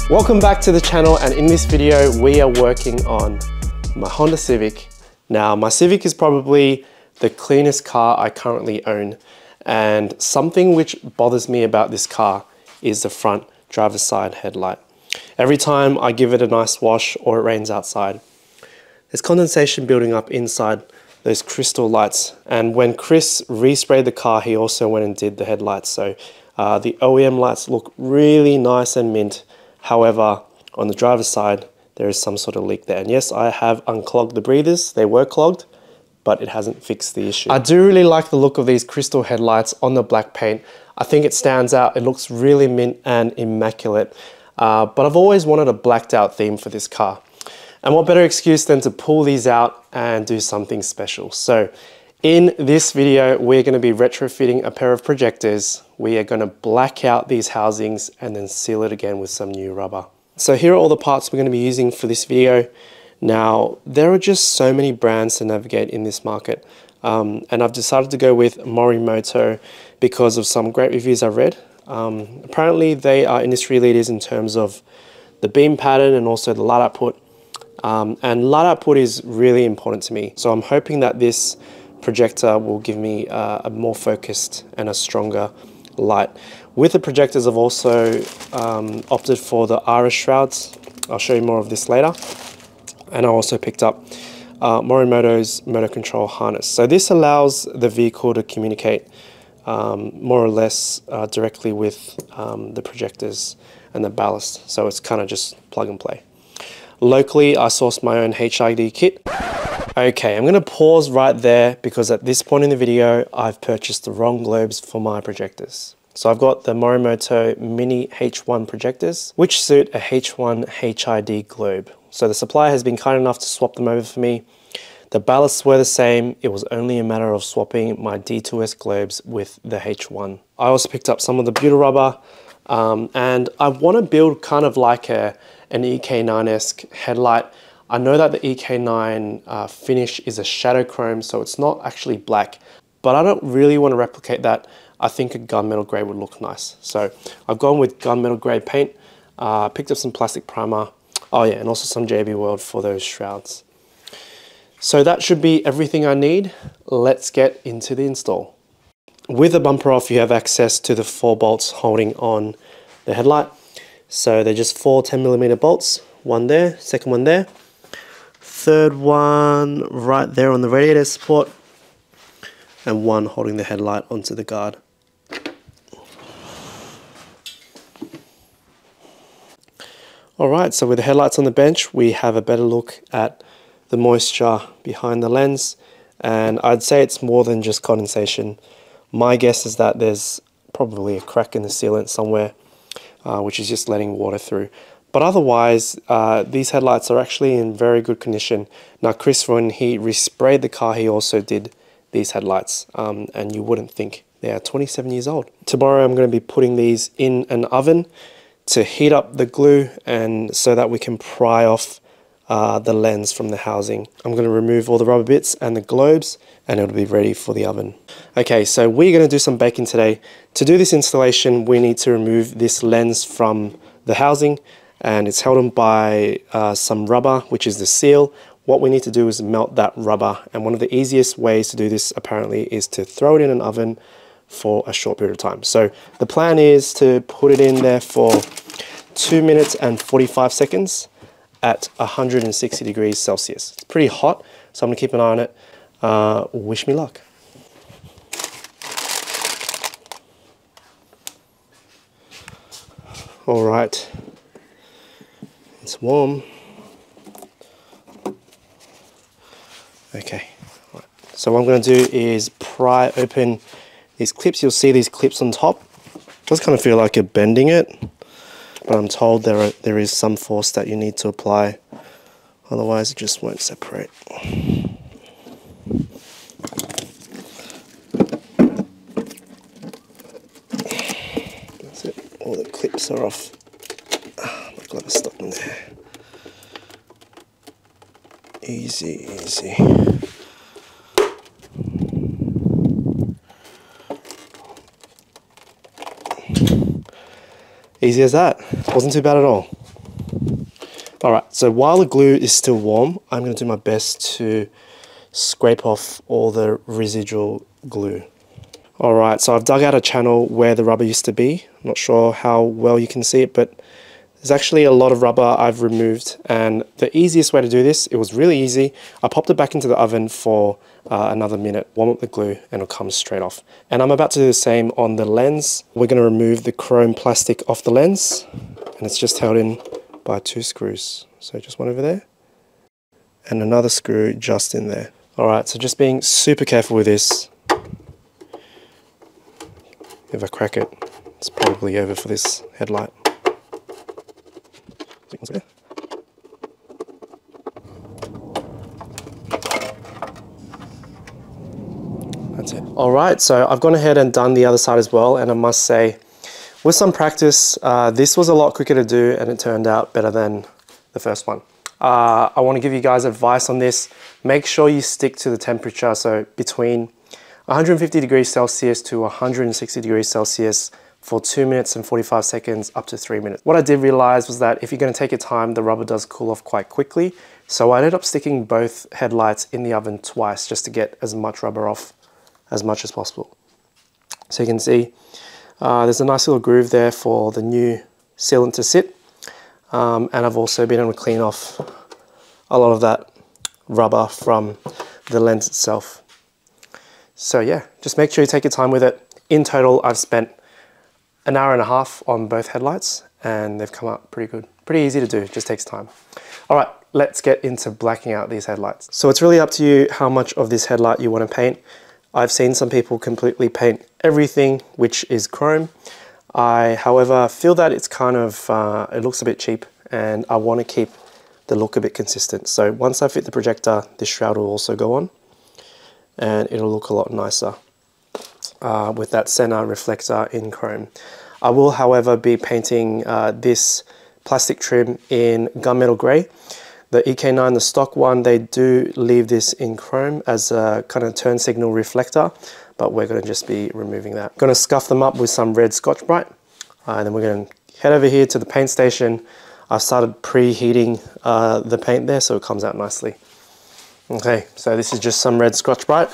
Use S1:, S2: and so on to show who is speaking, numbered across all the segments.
S1: Welcome back to the channel, and in this video we are working on my Honda Civic. Now my Civic is probably the cleanest car I currently own, and something which bothers me about this car is the front driver's side headlight. Every time I give it a nice wash or it rains outside, there's condensation building up inside those crystal lights. And when Chris resprayed the car, he also went and did the headlights. So the OEM lights look really nice and mint. However, on the driver's side, there is some sort of leak there. And yes, I have unclogged the breathers. They were clogged, but it hasn't fixed the issue. I do really like the look of these crystal headlights on the black paint. I think it stands out. It looks really mint and immaculate. But I've always wanted a blacked out theme for this car. And what better excuse than to pull these out and do something special. So in this video, we're going to be retrofitting a pair of projectors. We are going to black out these housings and then seal it again with some new rubber. So here are all the parts we're going to be using for this video. Now, there are just so many brands to navigate in this market. And I've decided to go with Morimoto because of some great reviews I've read. Apparently they are industry leaders in terms of the beam pattern and also the light output. And light output is really important to me. So I'm hoping that this projector will give me a more focused and a stronger light. With the projectors, I've also opted for the Iris shrouds. I'll show you more of this later. And I also picked up Morimoto's motor control harness. So this allows the vehicle to communicate more or less directly with the projectors and the ballast. So it's kind of just plug and play. Locally, I sourced my own HID kit. Okay, I'm gonna pause right there because at this point in the video, I've purchased the wrong globes for my projectors. So I've got the Morimoto Mini H1 projectors, which suit a H1 HID globe. So the supplier has been kind enough to swap them over for me. The ballasts were the same. It was only a matter of swapping my D2S globes with the H1. I also picked up some of the butyl rubber, and I wanna build kind of like an EK9-esque headlight. I know that the EK9 finish is a shadow chrome, so it's not actually black, but I don't really want to replicate that. I think a gunmetal grey would look nice. So I've gone with gunmetal grey paint, picked up some plastic primer, oh yeah, and also some JB-weld for those shrouds. So that should be everything I need. Let's get into the install. With the bumper off, you have access to the 4 bolts holding on the headlight. So they're just 4 10mm bolts, one there, second one there, third one right there on the radiator support, and one holding the headlight onto the guard. Alright, so with the headlights on the bench, we have a better look at the moisture behind the lens, and I'd say it's more than just condensation. My guess is that there's probably a crack in the sealant somewhere, which is just letting water through. But otherwise, these headlights are actually in very good condition. Now Chris, when he resprayed the car, he also did these headlights, and you wouldn't think they are 27 years old. Tomorrow I'm going to be putting these in an oven to heat up the glue, and so that we can pry off the lens from the housing. I'm going to remove all the rubber bits and the globes, and it'll be ready for the oven. Okay, so we're going to do some baking today. To do this installation, we need to remove this lens from the housing, and it's held on by some rubber, which is the seal. What we need to do is melt that rubber, and one of the easiest ways to do this apparently is to throw it in an oven for a short period of time. So the plan is to put it in there for 2 minutes and 45 seconds at 160 degrees Celsius. It's pretty hot, so I'm gonna keep an eye on it. Wish me luck. All right, it's warm. Okay, right. So what I'm gonna do is pry open these clips. You'll see these clips on top. It does kind of feel like you're bending it, but I'm told there is some force that you need to apply, otherwise it just won't separate. That's it, all the clips are off. My glove is stuck in there. Easy, easy. Easy as that. Wasn't too bad at all. All right, so while the glue is still warm, I'm going to do my best to scrape off all the residual glue. All right, so I've dug out a channel where the rubber used to be. I'm not sure how well you can see it, but there's actually a lot of rubber I've removed, and the easiest way to do this, it was really easy. I popped it back into the oven for another minute, warm up the glue, and it'll come straight off. And I'm about to do the same on the lens. We're going to remove the chrome plastic off the lens, and it's just held in by 2 screws. So just one over there, and another screw just in there. All right, so just being super careful with this. If I crack it, it's probably over for this headlight. That's it. All right, so I've gone ahead and done the other side as well, and I must say, with some practice, this was a lot quicker to do, and it turned out better than the first one. I want to give you guys advice on this. Make sure you stick to the temperature, so between 150 degrees Celsius to 160 degrees Celsius for 2 minutes and 45 seconds up to 3 minutes. What I did realize was that if you're going to take your time, the rubber does cool off quite quickly. So I ended up sticking both headlights in the oven twice just to get as much rubber off as much as possible. So you can see there's a nice little groove there for the new sealant to sit. And I've also been able to clean off a lot of that rubber from the lens itself. So yeah, just make sure you take your time with it. In total, I've spent an hour and a half on both headlights, and they've come out pretty good. Pretty easy to do, just takes time. All right, let's get into blacking out these headlights. So it's really up to you how much of this headlight you want to paint. I've seen some people completely paint everything, which is chrome. I, however, feel that it's kind of, it looks a bit cheap, and I want to keep the look a bit consistent. So once I fit the projector, this shroud will also go on, and it'll look a lot nicer with that center reflector in chrome. I will, however, be painting this plastic trim in gunmetal grey. The EK9, the stock one, they do leave this in chrome as a kind of turn signal reflector, but we're going to just be removing that. Going to scuff them up with some red Scotch-Brite, and then we're going to head over here to the paint station. I've started preheating the paint there so it comes out nicely. Okay, so this is just some red Scotch-Brite.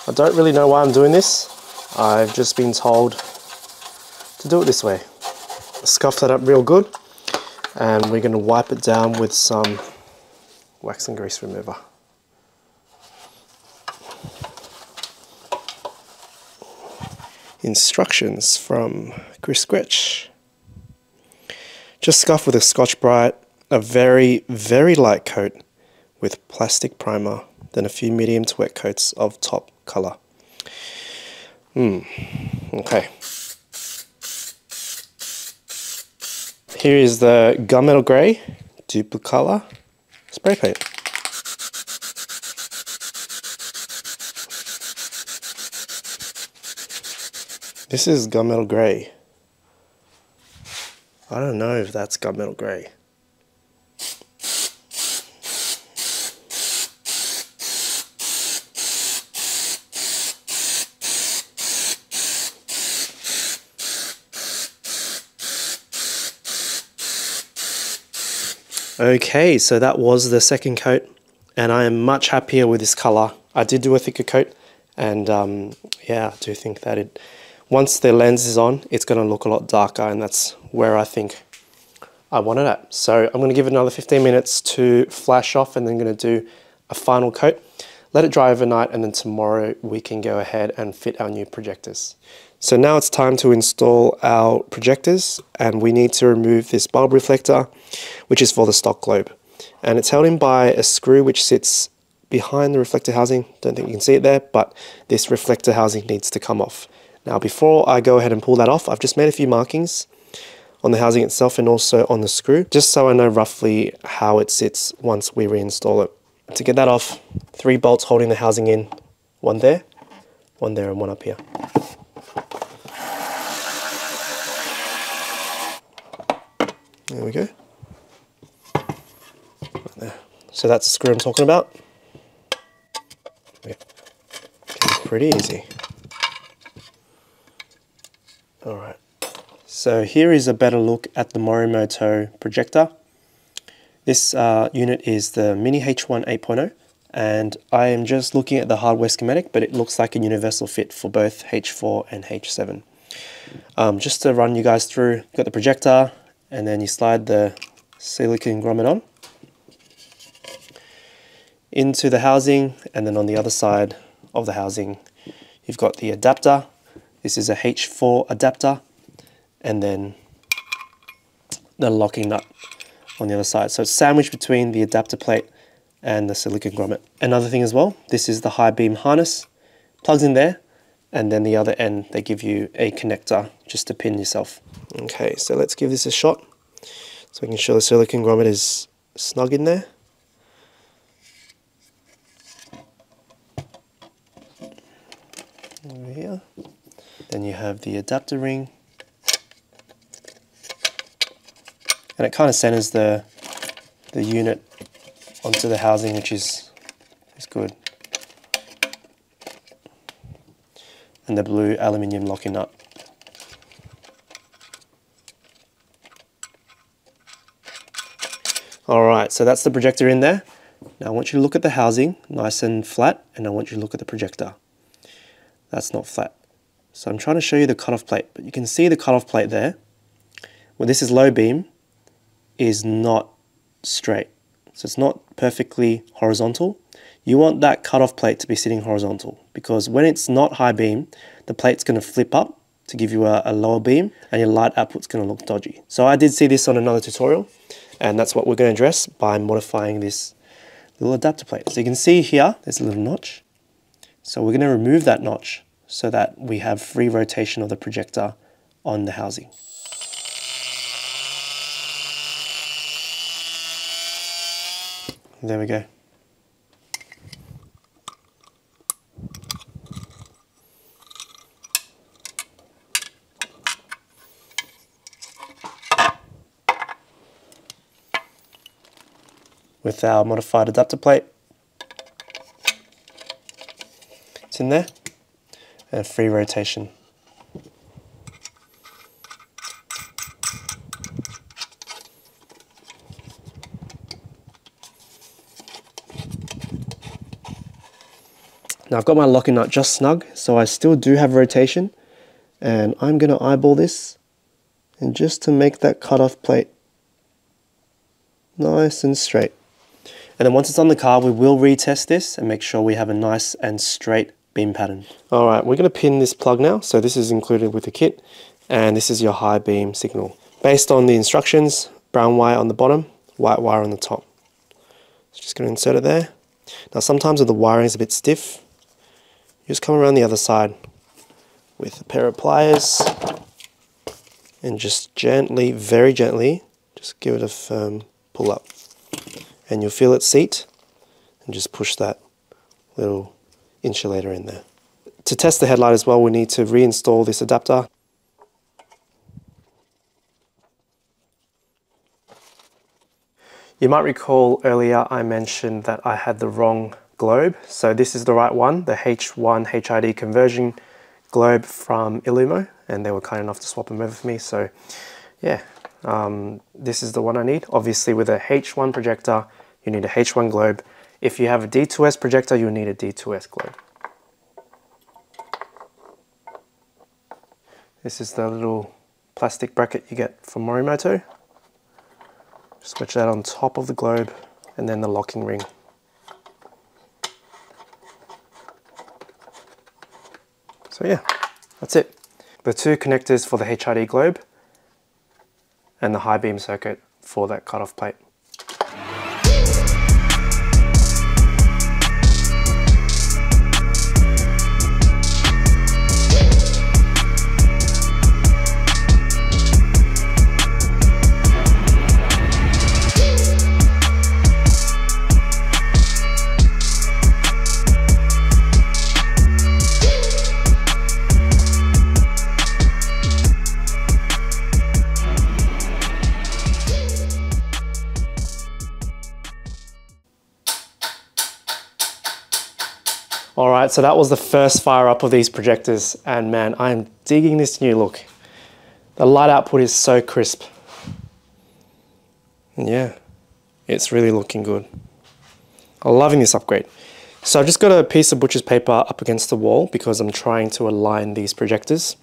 S1: I don't really know why I'm doing this. I've just been told to do it this way. Scuff that up real good, and we're going to wipe it down with some wax and grease remover. Instructions from Chris Scratch. Just scuff with a Scotch-Brite, a very, very light coat with plastic primer, then a few medium to wet coats of top color. Okay. Here is the gunmetal grey Duplicolor spray paint. This is gunmetal grey. I don't know if that's gunmetal grey. Okay, so that was the second coat, and I am much happier with this color. I did do a thicker coat, and yeah, I do think that once the lens is on, it's going to look a lot darker, and that's where I think I want it at. So I'm going to give it another 15 minutes to flash off, and then going to do a final coat. Let it dry overnight, and then tomorrow we can go ahead and fit our new projectors. So now it's time to install our projectors, and we need to remove this bulb reflector, which is for the stock globe. And it's held in by a screw which sits behind the reflector housing. Don't think you can see it there, but this reflector housing needs to come off. Now before I go ahead and pull that off, I've just made a few markings on the housing itself and also on the screw, just so I know roughly how it sits once we reinstall it. To get that off, 3 bolts holding the housing in, one there, and one up here. There we go. Right there. So that's the screw I'm talking about. Yeah. Pretty easy. Alright. So here is a better look at the Morimoto projector. This unit is the Mini H1 8.0, and I am just looking at the hardware schematic, but it looks like a universal fit for both H4 and H7. Just to run you guys through, you've got the projector, and then you slide the silicone grommet on into the housing, and then on the other side of the housing you've got the adapter. This is a H4 adapter, and then the locking nut on the other side. So it's sandwiched between the adapter plate and the silicone grommet. Another thing as well, this is the high beam harness, plugs in there, and then the other end they give you a connector just to pin yourself. Okay, so let's give this a shot so we can show the silicone grommet is snug in there. Over here. Then you have the adapter ring, and it kind of centers the unit onto the housing, which is good. And the blue aluminium locking nut. Alright, so that's the projector in there. Now I want you to look at the housing, nice and flat, and I want you to look at the projector. That's not flat. So I'm trying to show you the cutoff plate, but you can see the cutoff plate there. Well, this is low beam, is not straight. So it's not perfectly horizontal. You want that cutoff plate to be sitting horizontal, because when it's not high beam, the plate's going to flip up to give you a lower beam, and your light output's going to look dodgy. So I did see this on another tutorial, and that's what we're going to address by modifying this little adapter plate. So you can see here, there's a little notch. So we're going to remove that notch so that we have free rotation of the projector on the housing. There we go. With our modified adapter plate, it's in there, and free rotation. Now I've got my locking nut just snug, so I still do have rotation, and I'm going to eyeball this, and just to make that cutoff plate nice and straight. And then once it's on the car, we will retest this and make sure we have a nice and straight beam pattern. Alright, we're going to pin this plug now. So this is included with the kit, and this is your high beam signal. Based on the instructions, brown wire on the bottom, white wire on the top. So just going to insert it there. Now sometimes if the wiring is a bit stiff, you just come around the other side with a pair of pliers and just gently, very gently, just give it a firm pull up. And you'll feel it seat, and just push that little insulator in there. To test the headlight as well, we need to reinstall this adapter. You might recall earlier I mentioned that I had the wrong globe. So this is the right one, the H1 HID conversion globe from Illumo, and they were kind enough to swap them over for me. So yeah, this is the one I need. Obviously with a H1 projector, you need a H1 globe. If you have a D2S projector, you'll need a D2S globe. This is the little plastic bracket you get from Morimoto. Just switch that on top of the globe, and then the locking ring. So yeah, that's it. The two connectors for the HID globe and the high beam circuit for that cutoff plate. Alright, so that was the first fire up of these projectors, and man, I am digging this new look. The light output is so crisp. And yeah, It's really looking good. I'm loving this upgrade. So I've just got a piece of butcher's paper up against the wall because I'm trying to align these projectors.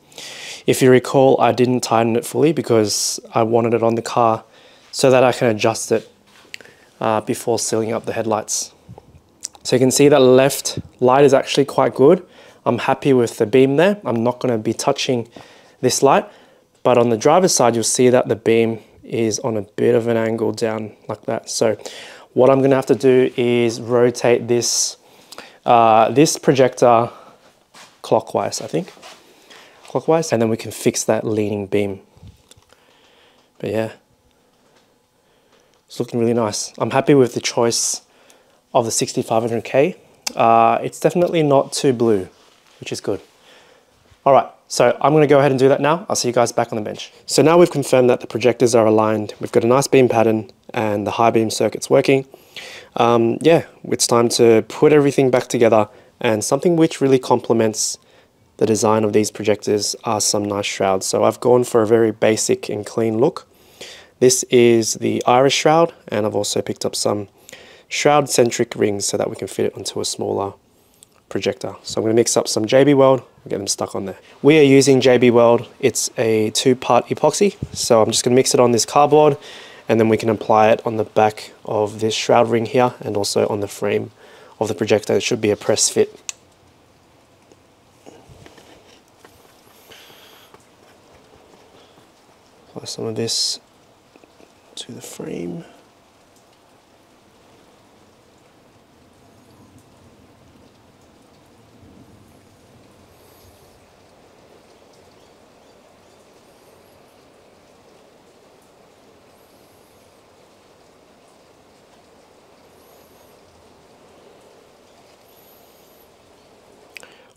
S1: If you recall, I didn't tighten it fully because I wanted it on the car so that I can adjust it before sealing up the headlights. So you can see that left light is actually quite good. I'm happy with the beam there. I'm not going to be touching this light, but on the driver's side, you'll see that the beam is on a bit of an angle down like that. So what I'm going to have to do is rotate this this projector clockwise, I think. Clockwise, and then we can fix that leaning beam. But yeah, it's looking really nice. I'm happy with the choice of the 6500K. It's definitely not too blue, which is good. All right, so I'm gonna go ahead and do that now. I'll see you guys back on the bench. So now we've confirmed that the projectors are aligned. We've got a nice beam pattern and the high beam circuit's working. Yeah, it's time to put everything back together, and something which really complements the design of these projectors are some nice shrouds. So I've gone for a very basic and clean look. This is the iris shroud, and I've also picked up some shroud centric rings so that we can fit it onto a smaller projector. So I'm going to mix up some JB-weld and get them stuck on there. We are using JB-weld. It's a 2-part epoxy. So I'm just going to mix it on this cardboard, and then we can apply it on the back of this shroud ring here and also on the frame of the projector. It should be a press fit. Apply some of this to the frame.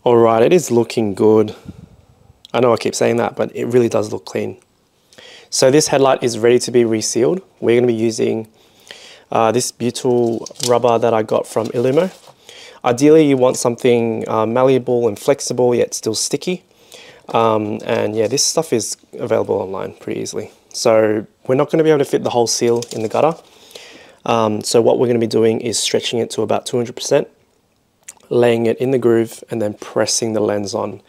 S1: All right, it is looking good. I know I keep saying that, but it really does look clean. So this headlight is ready to be resealed. We're going to be using this butyl rubber that I got from Illumo. Ideally, you want something malleable and flexible, yet still sticky. And yeah, this stuff is available online pretty easily. So we're not going to be able to fit the whole seal in the gutter. So what we're going to be doing is stretching it to about 200%, laying it in the groove, and then pressing the lens on.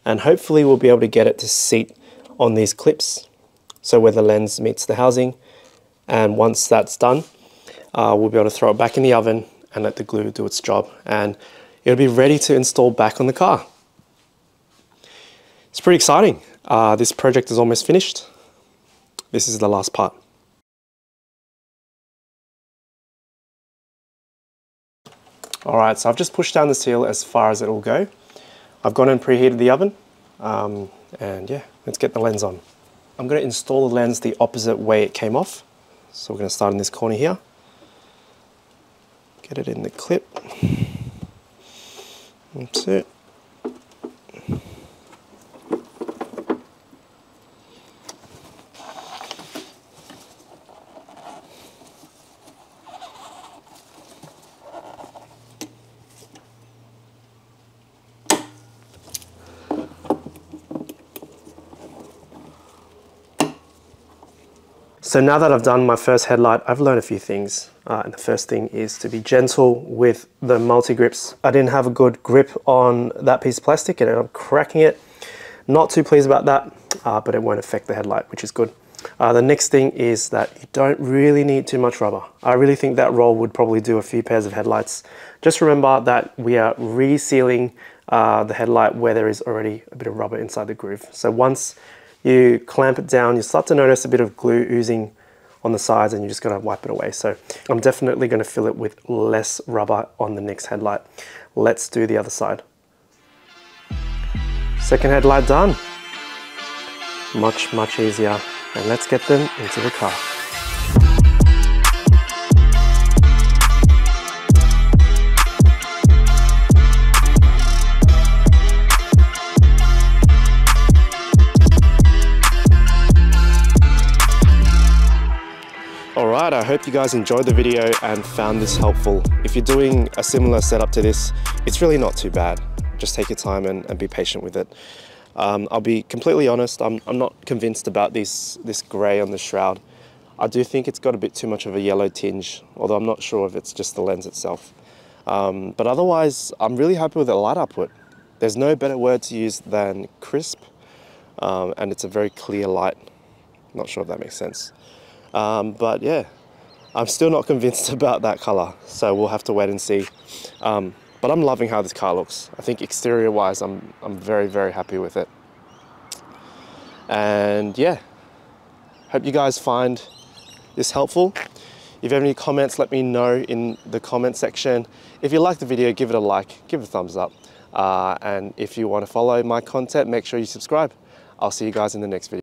S1: And hopefully we'll be able to get it to seat on these clips, so where the lens meets the housing. And once that's done, we'll be able to throw it back in the oven and let the glue do its job, and it'll be ready to install back on the car. It's pretty exciting. This project is almost finished. This is the last part. All right, so I've just pushed down the seal as far as it will go. I've gone and preheated the oven, and yeah, let's get the lens on. I'm going to install the lens the opposite way it came off. So we're going to start in this corner here. Get it in the clip. That's it. So now that I've done my first headlight, I've learned a few things. And the first thing is to be gentle with the multi-grips. I didn't have a good grip on that piece of plastic and I'm cracking it. Not too pleased about that, but it won't affect the headlight, which is good. The next thing is that you don't really need too much rubber. I really think that roll would probably do a few pairs of headlights. Just remember that we are resealing the headlight where there is already a bit of rubber inside the groove. So once you clamp it down, you start to notice a bit of glue oozing on the sides and you just gotta wipe it away. So I'm definitely gonna fill it with less rubber on the next headlight. Let's do the other side. Second headlight done. Much, much easier. And let's get them into the car. Alright, I hope you guys enjoyed the video and found this helpful. If you're doing a similar setup to this, it's really not too bad. Just take your time and be patient with it. I'll be completely honest, I'm not convinced about this grey on the shroud. I do think it's got a bit too much of a yellow tinge, although I'm not sure if it's just the lens itself. But otherwise, I'm really happy with the light output. There's no better word to use than crisp, and it's a very clear light. Not sure if that makes sense. But yeah, I'm still not convinced about that color, so we'll have to wait and see. But I'm loving how this car looks. I think exterior wise, I'm very, very happy with it. And yeah, hope you guys find this helpful. If you have any comments, let me know in the comment section. If you like the video, give it a like, give it a thumbs up. And if you want to follow my content, make sure you subscribe. I'll see you guys in the next video.